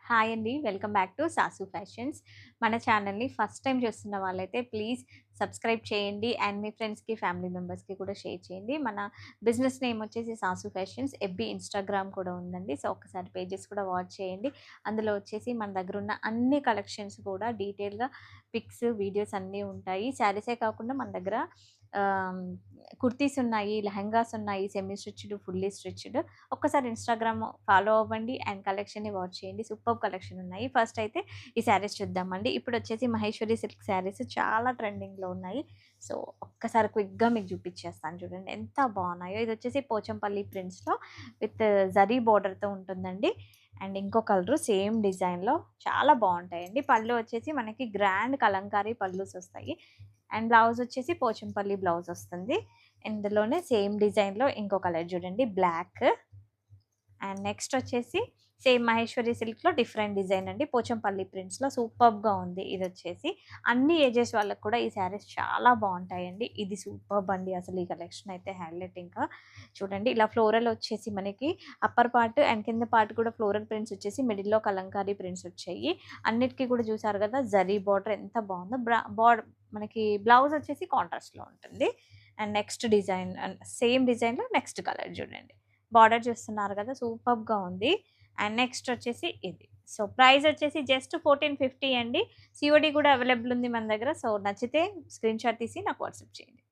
Hi అండి. Welcome back to sauce fashions. మన ఛానల్‌ని ఫస్ట్ టైమ్ చూస్తున్న వాళ్ళైతే ప్లీజ్ సబ్స్క్రైబ్ చేయండి. అండ్ మీ ఫ్రెండ్స్‌కి, ఫ్యామిలీ మెంబర్స్‌కి కూడా షేర్ చేయండి. మన బిజినెస్ నేమ్ వచ్చేసి సాసు ఫ్యాషన్స్. ఎఫ్‌బీ, ఇన్‌స్టాగ్రామ్ కూడా ఉందండి. సో, ఒక్కసారి పేజెస్ కూడా వాచ్ చేయండి. అందులో వచ్చేసి మన దగ్గరున్న అన్ని కలెక్షన్స్ కూడా డీటెయిల్‌గా పిక్స్, వీడియోస్ అన్నీ ఉంటాయి. శారీసే కాకుండా మన దగ్గర ఆహ్, కుర్తీస్ ఉన్నాయి, లెహెంగాస్ ఉన్నాయి, సెమీ స్టిచ్డ్, ఫుల్లీ స్టిచ్డ్. ఒక్కసారి ఇన్‌స్టాగ్రామ్ ఫాలో అవ్వండి అండ్ కలెక్షన్‌ని వాచ్ చేయండి. సూపర్బ్ కలెక్షన్ ఉన్నాయి. ఫస్ట్ అయితే ఈ శారీస్ చూద్దామండి. ఇప్పుడొచ్చేసి మహేశ్వరి సిల్క్ శారీస్ చాలా ట్రెండింగ్‌లో ఉన్నాయి. సో, ఒక్కసారి క్విక్‌గా మీకు చూపిచ్చేస్తాను చూడండి. ఎంత బావున్నాయో. ఇదొచ్చేసి పోచంపల్లి ప్రింట్స్‌లో విత్ జరీ బోర్డర్‌తో ఉంటుందండి. అండ్ ఇంకో కలరు సేమ్ డిజైన్‌లో చాలా బావుంటాయండి. పళ్ళు వచ్చేసి మనకి గ్రాండ్ కలంకారీ పల్లూస్ వస్తాయి. అండ్ బ్లౌజ్ వచ్చేసి పోచంపల్లి బ్లౌజ్ వస్తుంది. ఇందులోనే సేమ్ డిజైన్‌లో ఇంకో కలర్ చూడండి బ్లాక్. అండ్ నెక్స్ట్ వచ్చేసి సేమ్ మహేశ్వరి సిల్క్‌లో డిఫరెంట్ డిజైన్ అండి. పోచంపల్లి ప్రింట్స్‌లో సూపర్బ్‌గా ఉంది ఇదొచ్చేసి. అన్ని ఏజెస్ వాళ్ళకి కూడా ఈ శారీస్ చాలా బావుంటాయండి. ఇది సూపర్బ్ అండి. అసలు ఈ కలెక్షన్ అయితే హైలైట్ ఇంకా. చూడండి ఇలా ఫ్లోరల్ వచ్చేసి మనకి అప్పర్ పార్ట్ అండ్ కింద పార్ట్ కూడా ఫ్లోరల్ ప్రింట్స్ వచ్చేసి మిడిల్‌లో కలంకారీ ప్రింట్స్ వచ్చాయి. అన్నిటికి కూడా చూసారు కదా! జరీ బార్డర్ ఎంత బావుందో. మనకి బ్లౌజ్ వచ్చేసి కాంట్రాస్ట్‌లో ఉంటుంది. అండ్ నెక్స్ట్ డిజైన్ సేమ్ డిజైన్‌లో నెక్స్ట్ కలర్ చూడండి. బార్డర్ చూస్తున్నారు కదా! సూపర్బ్‌గా ఉంది. అండ్ నెక్స్ట్ వచ్చేసి ఇది. సో, ప్రైస్ వచ్చేసి జస్ట్ 1450 అండి. సీఓడీ కూడా అవైలబుల్ ఉంది మన దగ్గర. సో, నచ్చితే స్క్రీన్‌షాట్ తీసి నాకు వాట్సాప్ చేయండి.